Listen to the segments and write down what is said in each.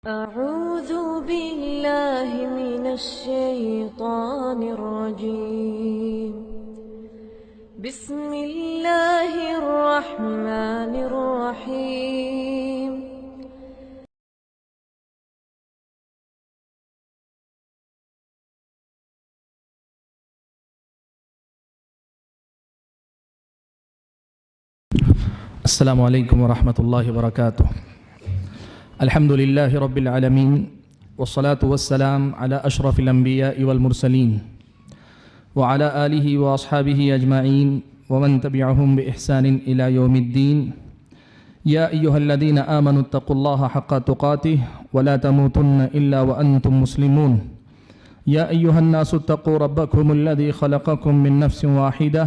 أعوذ بالله من الشيطان الرجيم. بسم الله الرحمن الرحيم. السلام علیکم ورحمۃ اللہ وبرکاتہ. الحمد للہ رب العالمین والصلاة والسلام علی اشرف الانبیاء والمرسلین وعلی آلہ واصحابہ اجمعین ومن تبعہم بإحسان الی یوم الدین. یا ایہا الذین آمنوا اتقوا اللہ حق تقاتہ ولا تموتن الا وانتم مسلمون. یا ایہا الناس اتقوا ربکم الذی خلقکم من نفس واحدہ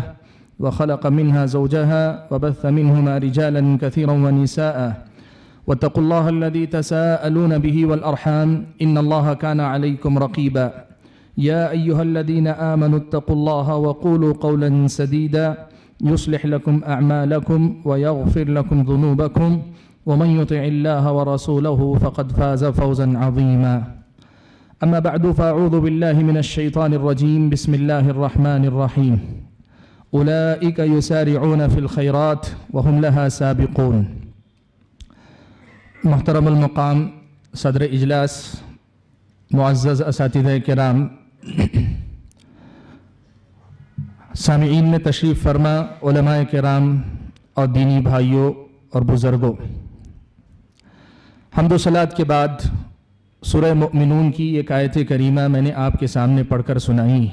وخلق منها زوجها وبث منهما رجالا كثيرا ونساء واتقوا الله الذي تساءلون به والأرحام إن الله كان عليكم رقيبا. يا أيها الذين آمنوا اتقوا الله وقولوا قولا سديدا يصلح لكم أعمالكم ويغفر لكم ذنوبكم ومن يطع الله ورسوله فقد فاز فوزا عظيما. أما بعد فأعوذ بالله من الشيطان الرجيم. بسم الله الرحمن الرحيم. اولئک یسارعون فی الخیرات وهم لها سابقون. محترم المقام صدر اجلاس، معزز اساتذہ کرام، سامعین میں تشریف فرما علماء کرام اور دینی بھائیوں اور بزرگوں، حمد و صلوات کے بعد سورہ مؤمنون کی ایک آیت کریمہ میں نے آپ کے سامنے پڑھ کر سنائی.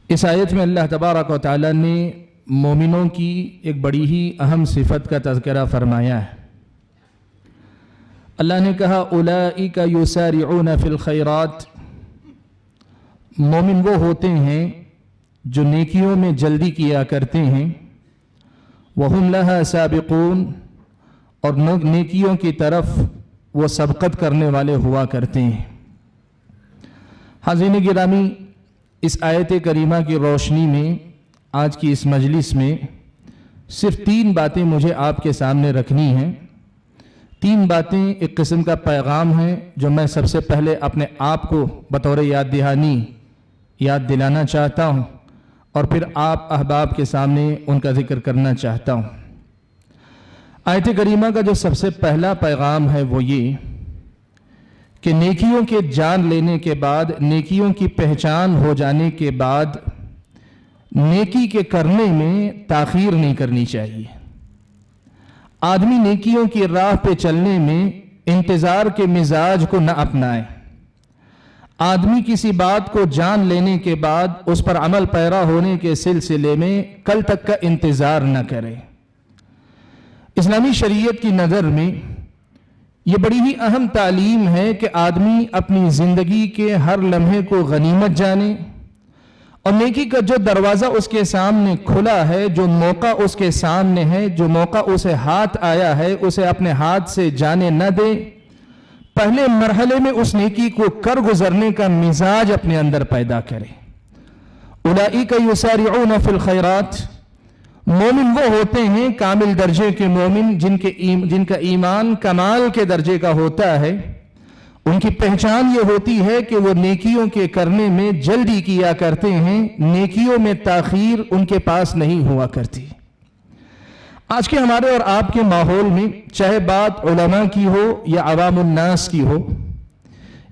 اس آیت میں اللہ تبارک و تعالیٰ نے مومنوں کی ایک بڑی ہی اہم صفت کا تذکرہ فرمایا ہے. اللہ نے کہا اولئک یسارعون فی الخیرات. مومن وہ ہوتے ہیں جو نیکیوں میں جلدی کیا کرتے ہیں. وہم لہا سابقون، اور نیکیوں کی طرف وہ سبقت کرنے والے ہوا کرتے ہیں. حاضرین گرامی، اس آیت کریمہ کی روشنی میں آج کی اس مجلس میں صرف 3 باتیں مجھے آپ کے سامنے رکھنی ہیں. 3 باتیں ایک قسم کا پیغام ہے جو میں سب سے پہلے اپنے آپ کو بطور یاد دہانی یاد دلانا چاہتا ہوں، اور پھر آپ احباب کے سامنے ان کا ذکر کرنا چاہتا ہوں. آیت کریمہ کا جو سب سے پہلا پیغام ہے وہ یہ کہ نیکیوں کے جان لینے کے بعد، نیکیوں کی پہچان ہو جانے کے بعد، نیکی کے کرنے میں تاخیر نہیں کرنی چاہیے. آدمی نیکیوں کی راہ پہ چلنے میں انتظار کے مزاج کو نہ اپنائے. آدمی کسی بات کو جان لینے کے بعد اس پر عمل پیرا ہونے کے سلسلے میں کل تک کا انتظار نہ کرے. اسلامی شریعت کی نظر میں یہ بڑی ہی اہم تعلیم ہے کہ آدمی اپنی زندگی کے ہر لمحے کو غنیمت جانے، اور نیکی کا جو دروازہ اس کے سامنے کھلا ہے، جو موقع اس کے سامنے ہے، جو موقع اسے ہاتھ آیا ہے، اسے اپنے ہاتھ سے جانے نہ دے. پہلے مرحلے میں اس نیکی کو کر گزرنے کا مزاج اپنے اندر پیدا کرے. اولئک یسارعون فی الخیرات. مومن وہ ہوتے ہیں کامل درجے کے مومن جن کا ایمان کمال کے درجے کا ہوتا ہے. ان کی پہچان یہ ہوتی ہے کہ وہ نیکیوں کے کرنے میں جلدی کیا کرتے ہیں، نیکیوں میں تاخیر ان کے پاس نہیں ہوا کرتی. آج کے ہمارے اور آپ کے ماحول میں چاہے بات علماء کی ہو یا عوام الناس کی ہو،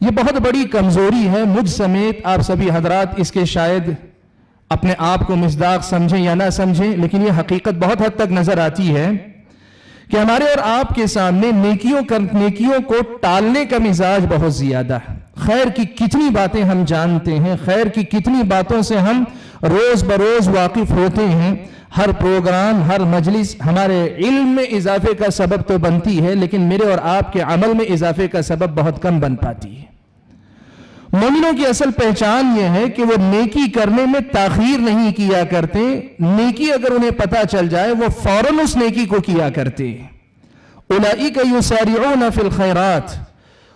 یہ بہت بڑی کمزوری ہے. مجھ سمیت آپ سبھی حضرات اس کے شاید اپنے آپ کو مصداق سمجھیں یا نہ سمجھیں، لیکن یہ حقیقت بہت حد تک نظر آتی ہے کہ ہمارے اور آپ کے سامنے نیکیوں کو ٹالنے کا مزاج بہت زیادہ ہے. خیر کی کتنی باتیں ہم جانتے ہیں، خیر کی کتنی باتوں سے ہم روز بروز واقف ہوتے ہیں. ہر پروگرام، ہر مجلس ہمارے علم میں اضافے کا سبب تو بنتی ہے، لیکن میرے اور آپ کے عمل میں اضافے کا سبب بہت کم بن پاتی ہے. مومنوں کی اصل پہچان یہ ہے کہ وہ نیکی کرنے میں تاخیر نہیں کیا کرتے. نیکی اگر انہیں پتہ چل جائے وہ فوراً اس نیکی کو کیا کرتے. اولئک یسارعون فی الخیرات.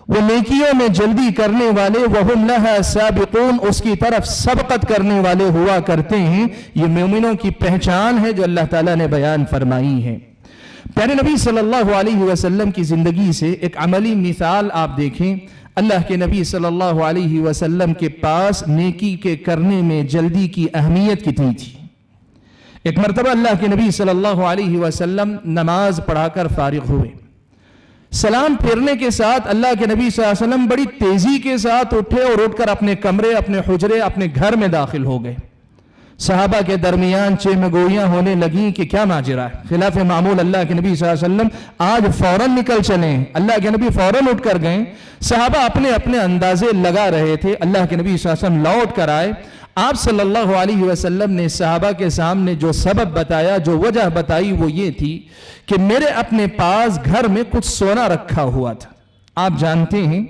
وہ نیکیوں میں جلدی کرنے والے، وہم لہا سابقون، اس کی طرف سبقت کرنے والے ہوا کرتے ہیں. یہ مومنوں کی پہچان ہے جو اللہ تعالیٰ نے بیان فرمائی ہے. پیارے نبی صلی اللہ علیہ وسلم کی زندگی سے ایک عملی مثال آپ دیکھیں. اللہ کے نبی صلی اللہ علیہ وسلم کے پاس نیکی کے کرنے میں جلدی کی اہمیت کتنی تھی. ایک مرتبہ اللہ کے نبی صلی اللہ علیہ وسلم نماز پڑھا کر فارغ ہوئے. سلام پھیرنے کے ساتھ اللہ کے نبی صلی اللہ علیہ وسلم بڑی تیزی کے ساتھ اٹھے اور اٹھ کر اپنے کمرے، اپنے حجرے، اپنے گھر میں داخل ہو گئے. صحابہ کے درمیان چہمگوئیاں ہونے لگیں کہ کیا ماجرا ہے. خلاف معمول اللہ کے نبی صلی اللہ علیہ وسلم آج فوراً نکل چلیں. اللہ کے نبی فوراً اٹھ کر گئے. صحابہ اپنے اپنے اندازے لگا رہے تھے. اللہ کے نبی صلی اللہ علیہ وسلم لوٹ کر آئے. آپ صلی اللہ علیہ وسلم نے صحابہ کے سامنے جو سبب بتایا، جو وجہ بتائی، وہ یہ تھی کہ میرے اپنے پاس گھر میں کچھ سونا رکھا ہوا تھا. آپ جانتے ہیں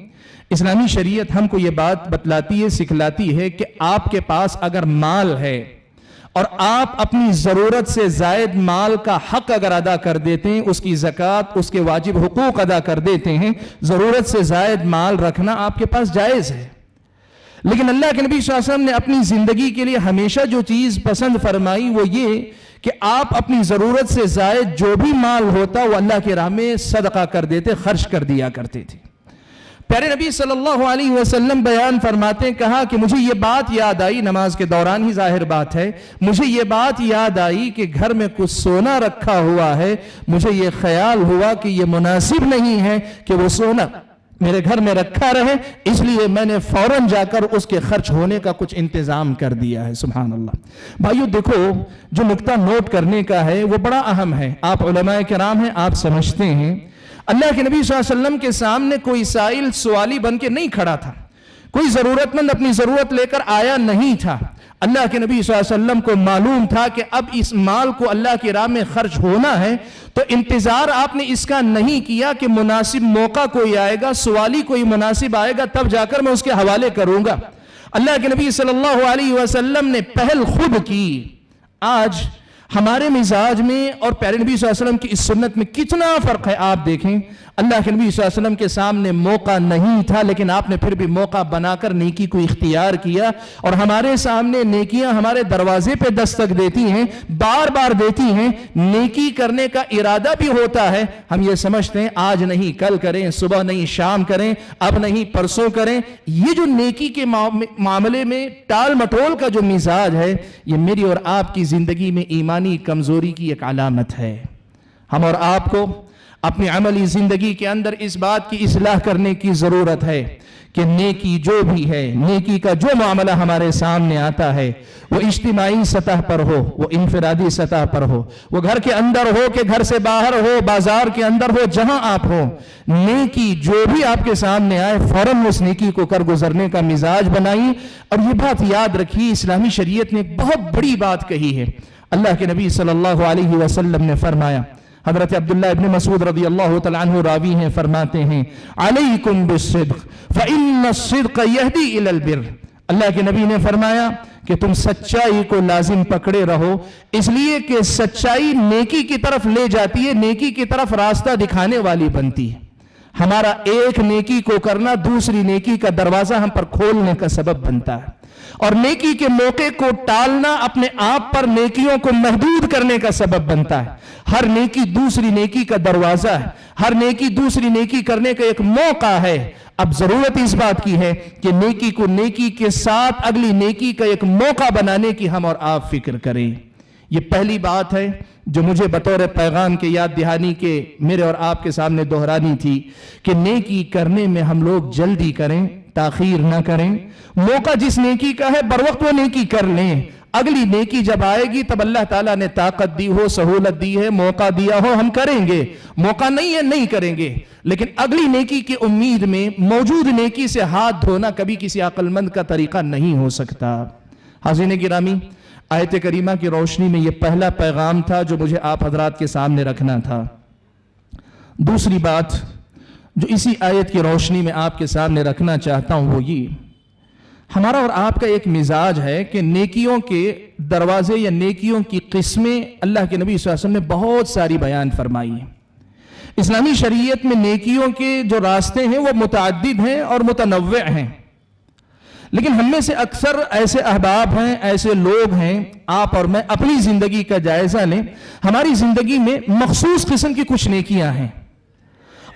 اسلامی شریعت ہم کو یہ بات بتلاتی ہے، سکھلاتی ہے کہ آپ کے پاس اگر مال ہے اور آپ اپنی ضرورت سے زائد مال کا حق اگر ادا کر دیتے ہیں، اس کی زکوٰۃ، اس کے واجب حقوق ادا کر دیتے ہیں، ضرورت سے زائد مال رکھنا آپ کے پاس جائز ہے. لیکن اللہ کے نبی صلی اللہ علیہ وسلم نے اپنی زندگی کے لیے ہمیشہ جو چیز پسند فرمائی وہ یہ کہ آپ اپنی ضرورت سے زائد جو بھی مال ہوتا وہ اللہ کے راہ میں صدقہ کر دیتے، خرچ کر دیا کرتے تھے. پیارے نبی صلی اللہ علیہ وسلم بیان فرماتے ہیں، کہا کہ مجھے یہ بات یاد آئی، نماز کے دوران ہی ظاہر بات ہے، مجھے یہ بات یاد آئی کہ گھر میں کچھ سونا رکھا ہوا ہے. مجھے یہ خیال ہوا کہ یہ مناسب نہیں ہے کہ وہ سونا میرے گھر میں رکھا رہے، اس لیے میں نے فوراً جا کر اس کے خرچ ہونے کا کچھ انتظام کر دیا ہے. سبحان اللہ. بھائیو دیکھو، جو نقطہ نوٹ کرنے کا ہے وہ بڑا اہم ہے. آپ علماء کرام ہیں، آپ سمجھتے ہیں اللہ کے نبی صلی اللہ علیہ وسلم کے سامنے کوئی سائل سوالی بن کے نہیں کھڑا تھا. کوئی ضرورت مند اپنی ضرورت لے کر آیا نہیں تھا. اللہ کے نبی صلی اللہ علیہ وسلم کو معلوم تھا کہ اب اس مال کو اللہ کی راہ میں خرچ ہونا ہے، تو انتظار آپ نے اس کا نہیں کیا کہ مناسب موقع کوئی آئے گا، سوالی کوئی مناسب آئے گا، تب جا کر میں اس کے حوالے کروں گا. اللہ کے نبی صلی اللہ علیہ وسلم نے پہل خود کی. آج ہمارے مزاج میں اور پیارے نبی صلی اللہ علیہ وسلم کی اس سنت میں کتنا فرق ہے. آپ دیکھیں، اللہ کے نبی صلی اللہ علیہ وسلم کے سامنے موقع نہیں تھا، لیکن آپ نے پھر بھی موقع بنا کر نیکی کو اختیار کیا. اور ہمارے سامنے نیکیاں ہمارے دروازے پہ دستک دیتی ہیں، بار بار دیتی ہیں. نیکی کرنے کا ارادہ بھی ہوتا ہے، ہم یہ سمجھتے ہیں آج نہیں کل کریں، صبح نہیں شام کریں، اب نہیں پرسوں کریں. یہ جو نیکی کے معاملے میں ٹال مٹول کا جو مزاج ہے، یہ میری اور آپ کی زندگی میں ایمانی کمزوری کی ایک علامت ہے. ہم اور آپ کو اپنی عملی زندگی کے اندر اس بات کی اصلاح کرنے کی ضرورت ہے کہ نیکی جو بھی ہے، نیکی کا جو معاملہ ہمارے سامنے آتا ہے، وہ اجتماعی سطح پر ہو، وہ انفرادی سطح پر ہو، وہ گھر کے اندر ہو کہ گھر سے باہر ہو، بازار کے اندر ہو، جہاں آپ ہو، نیکی جو بھی آپ کے سامنے آئے فوراً اس نیکی کو کر گزرنے کا مزاج بنائیے. اور یہ بات یاد رکھیے، اسلامی شریعت نے ایک بہت بڑی بات کہی ہے. اللہ کے نبی صلی اللہ علیہ وسلم نے فرمایا، حضرت عبداللہ ابن مسعود رضی اللہ تعالیٰ عنہ راوی ہیں، فرماتے ہیں، علیکم بالصدق فإن الصدق یہدی الی البر. اللہ کے نبی نے فرمایا کہ تم سچائی کو لازم پکڑے رہو، اس لیے کہ سچائی نیکی کی طرف لے جاتی ہے، نیکی کی طرف راستہ دکھانے والی بنتی ہے. ہمارا ایک نیکی کو کرنا دوسری نیکی کا دروازہ ہم پر کھولنے کا سبب بنتا ہے، اور نیکی کے موقع کو ٹالنا اپنے آپ پر نیکیوں کو محدود کرنے کا سبب بنتا ہے. ہر نیکی دوسری نیکی کا دروازہ ہے، ہر نیکی دوسری نیکی کرنے کا ایک موقع ہے. اب ضرورت اس بات کی ہے کہ نیکی کو نیکی کے ساتھ اگلی نیکی کا ایک موقع بنانے کی ہم اور آپ فکر کریں. یہ پہلی بات ہے جو مجھے بطور پیغام کے یاد دہانی کے میرے اور آپ کے سامنے دہرانی تھی کہ نیکی کرنے میں ہم لوگ جلدی کریں، تاخیر نہ کریں. موقع جس نیکی کا ہے بروقت وہ نیکی کر لیں. اگلی نیکی جب آئے گی تب اللہ تعالیٰ نے طاقت دی ہو، سہولت دی ہے، موقع دیا ہو، ہم کریں گے. موقع نہیں ہے نہیں کریں گے، لیکن اگلی نیکی کی امید میں موجود نیکی سے ہاتھ دھونا کبھی کسی عقل مند کا طریقہ نہیں ہو سکتا. حاضرین گرامی، آیت کریمہ کی روشنی میں یہ پہلا پیغام تھا جو مجھے آپ حضرات کے سامنے رکھنا تھا. دوسری بات جو اسی آیت کی روشنی میں آپ کے سامنے رکھنا چاہتا ہوں وہ یہ، ہمارا اور آپ کا ایک مزاج ہے کہ نیکیوں کے دروازے یا نیکیوں کی قسمیں اللہ کے نبی صلی اللہ علیہ وسلم نے بہت ساری بیان فرمائی ہیں. اسلامی شریعت میں نیکیوں کے جو راستے ہیں وہ متعدد ہیں اور متنوع ہیں، لیکن ہم میں سے اکثر ایسے احباب ہیں، ایسے لوگ ہیں، آپ اور میں اپنی زندگی کا جائزہ لیں، ہماری زندگی میں مخصوص قسم کی کچھ نیکیاں ہیں،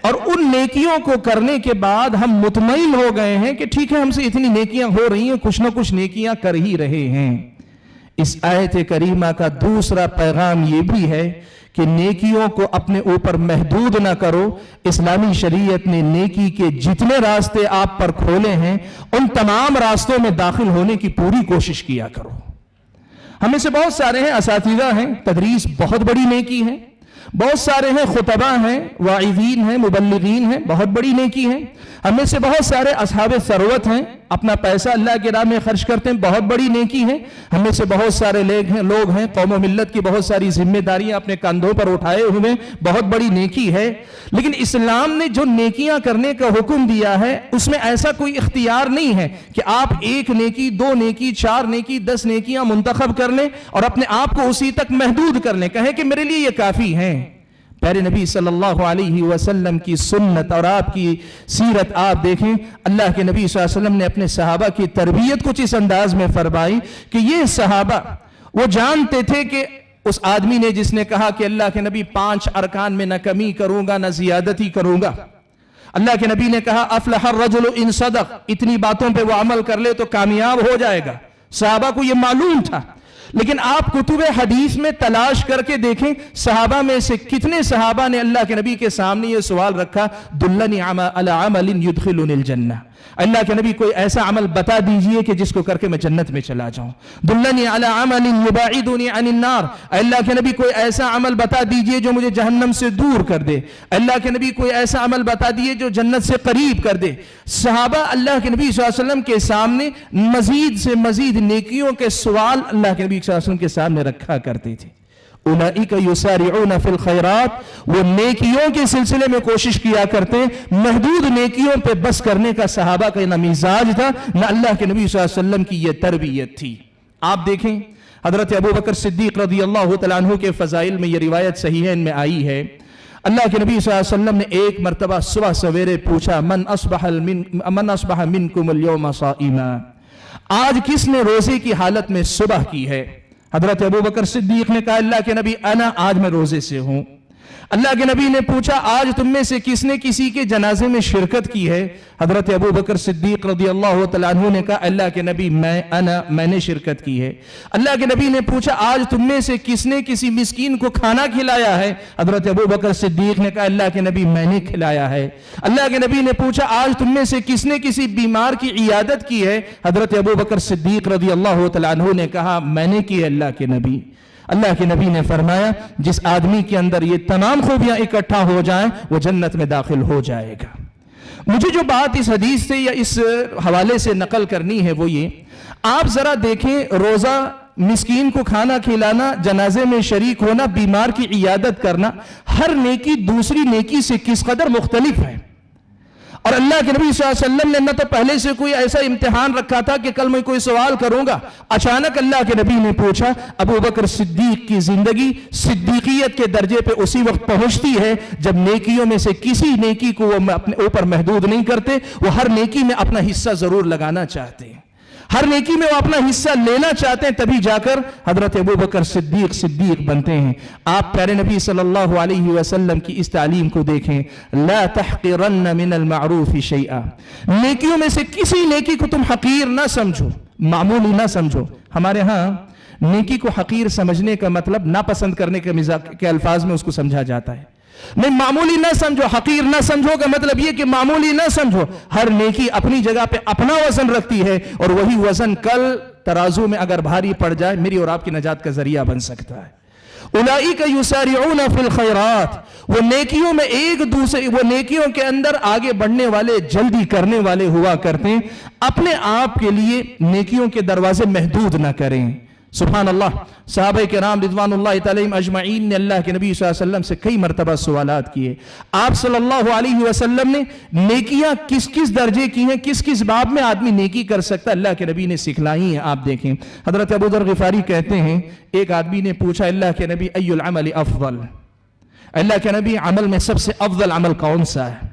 اور ان نیکیوں کو کرنے کے بعد ہم مطمئن ہو گئے ہیں کہ ٹھیک ہے ہم سے اتنی نیکیاں ہو رہی ہیں، کچھ نہ کچھ نیکیاں کر ہی رہے ہیں۔ اس آیت کریمہ کا دوسرا پیغام یہ بھی ہے کہ نیکیوں کو اپنے اوپر محدود نہ کرو۔ اسلامی شریعت نے نیکی کے جتنے راستے آپ پر کھولے ہیں ان تمام راستوں میں داخل ہونے کی پوری کوشش کیا کرو۔ ہمیں سے بہت سارے ہیں اساتذہ ہیں، تدریس بہت بڑی نیکی ہے، بہت سارے ہیں خطبہ ہیں، واعظین ہیں، مبلغین ہیں، بہت بڑی نیکی ہے۔ ہم میں سے بہت سارے اصحاب ثروت ہیں، اپنا پیسہ اللہ کی راہ میں خرچ کرتے ہیں، بہت بڑی نیکی ہے۔ ہم میں سے بہت سارے لوگ ہیں قوم و ملت کی بہت ساری ذمہ داریاں اپنے کاندھوں پر اٹھائے ہوئے، بہت بڑی نیکی ہے۔ لیکن اسلام نے جو نیکیاں کرنے کا حکم دیا ہے اس میں ایسا کوئی اختیار نہیں ہے کہ آپ 1 نیکی، 2 نیکی، 4 نیکی، 10 نیکیاں منتخب کر لیں اور اپنے آپ کو اسی تک محدود کر لیں، کہیں کہ میرے لیے یہ کافی ہے۔ پیارے نبی صلی اللہ علیہ وسلم کی سنت اور آپ کی سیرت آپ دیکھیں، اللہ کے نبی صلی اللہ علیہ وسلم نے اپنے صحابہ کی تربیت کچھ اس انداز میں فرمائی کہ یہ صحابہ وہ جانتے تھے کہ اس آدمی نے جس نے کہا کہ اللہ کے نبی 5 ارکان میں نہ کمی کروں گا نہ زیادتی کروں گا، اللہ کے نبی نے کہا افلح الرجل ان صدق، اتنی باتوں پہ وہ عمل کر لے تو کامیاب ہو جائے گا۔ صحابہ کو یہ معلوم تھا، لیکن آپ کتب حدیث میں تلاش کر کے دیکھیں صحابہ میں سے کتنے صحابہ نے اللہ کے نبی کے سامنے یہ سوال رکھا دلنی علی عمل یدخلنی الجنہ، اللہ کے نبی کوئی ایسا عمل بتا دیجئے کہ جس کو کر کے میں جنت میں چلا جاؤں۔ دلنی علی عمل یبعدنی عن النار، اللہ کے نبی کوئی ایسا عمل بتا دیجئے جو مجھے جہنم سے دور کر دے، اللہ کے نبی کوئی ایسا عمل بتا دیجئے جو جنت سے قریب کر دے۔ صحابہ اللہ کے نبی صلی اللہ علیہ وسلم کے سامنے مزید سے مزید نیکیوں کے سوال اللہ کے نبی صلی اللہ علیہ وسلم کے سامنے رکھا کرتے تھے۔ اولئک یسارعون فی الخیرات، وہ نیکیوں کے سلسلے میں کوشش کیا کرتے ہیں، محدود نیکیوں پہ بس کرنے کا صحابہ کا نہ مزاج تھا نہ اللہ کے نبی صلی اللہ علیہ وسلم کی یہ تربیت تھی۔ آپ دیکھیں حضرت ابوبکر صدیق رضی اللہ تعالیٰ عنہ کے فضائل میں یہ روایت صحیحین میں آئی ہے، اللہ کے نبی صلی اللہ علیہ وسلم نے ایک مرتبہ صبح سویرے پوچھا من اصبح منکم اليوم صائما، آج کس نے روزے کی حالت میں صبح کی ہے؟ حضرت ابوبکر صدیق نے کہا اللہ کے نبی انا، آج میں روزے سے ہوں۔ اللہ کے نبی نے پوچھا آج تم میں سے کس نے کسی کے جنازے میں شرکت کی ہے؟ حضرت ابوبکر صدیق رضی اللہ تعالیٰ عنہ نے کہا اللہ کے نبی میں نے شرکت کی ہے۔ اللہ کے نبی نے پوچھا آج تم میں سے کس نے کسی مسکین کو کھانا کھلایا ہے؟ حضرت ابوبکر صدیق نے کہا اللہ کے نبی میں نے کھلایا ہے۔ اللہ کے نبی نے پوچھا آج تم میں سے کس نے کسی بیمار کی عیادت کی ہے؟ حضرت ابوبکر صدیق رضی اللہ تعالیٰ عنہ نے کہا میں نے کی ہے اللہ کے نبی۔ اللہ کے نبی نے فرمایا جس آدمی کے اندر یہ تمام خوبیاں اکٹھا ہو جائیں وہ جنت میں داخل ہو جائے گا۔ مجھے جو بات اس حدیث سے یا اس حوالے سے نقل کرنی ہے وہ یہ، آپ ذرا دیکھیں روزہ، مسکین کو کھانا کھلانا، جنازے میں شریک ہونا، بیمار کی عیادت کرنا، ہر نیکی دوسری نیکی سے کس قدر مختلف ہے۔ اور اللہ کے نبی صلی اللہ علیہ وسلم نے نہ تو پہلے سے کوئی ایسا امتحان رکھا تھا کہ کل میں کوئی سوال کروں گا، اچانک اللہ کے نبی نے پوچھا۔ ابوبکر صدیق کی زندگی صدیقیت کے درجے پہ اسی وقت پہنچتی ہے جب نیکیوں میں سے کسی نیکی کو وہ اپنے اوپر محدود نہیں کرتے، وہ ہر نیکی میں اپنا حصہ ضرور لگانا چاہتے ہیں، ہر نیکی میں وہ اپنا حصہ لینا چاہتے ہیں، تبھی جا کر حضرت ابوبکر صدیق بنتے ہیں۔ آپ پیارے نبی صلی اللہ علیہ وسلم کی اس تعلیم کو دیکھیں، لا تحقرن من المعروف شیئا، نیکیوں میں سے کسی نیکی کو تم حقیر نہ سمجھو، معمولی نہ سمجھو۔ ہمارے ہاں نیکی کو حقیر سمجھنے کا مطلب ناپسند کرنے کے الفاظ میں اس کو سمجھا جاتا ہے۔ نہیں، معمولی نہ سمجھو، حقیر نہ سمجھو کا مطلب یہ کہ معمولی نہ سمجھو، ہر نیکی اپنی جگہ پہ اپنا وزن رکھتی ہے اور وہی وزن کل ترازو میں اگر بھاری پڑ جائے میری اور آپ کی نجات کا ذریعہ بن سکتا ہے۔ اولئک یسارعون فی الخیرات، وہ نیکیوں میں وہ نیکیوں کے اندر آگے بڑھنے والے، جلدی کرنے والے ہوا کرتے ہیں، اپنے آپ کے لیے نیکیوں کے دروازے محدود نہ کریں۔ سبحان اللہ، صحابہ کرام رضوان اللہ تعالیٰ اجمعین نے اللہ کے نبی صلی اللہ علیہ وسلم سے کئی مرتبہ سوالات کیے۔ آپ صلی اللہ علیہ وسلم نے نیکیاں کس کس درجے کی ہیں، کس کس باب میں آدمی نیکی کر سکتا ہے، اللہ کے نبی نے سکھلائی ہیں۔ آپ دیکھیں حضرت ابو ذر غفاری کہتے ہیں ایک آدمی نے پوچھا اللہ کے نبی ای العمل افضل، اللہ کے نبی عمل میں سب سے افضل عمل کون سا ہے؟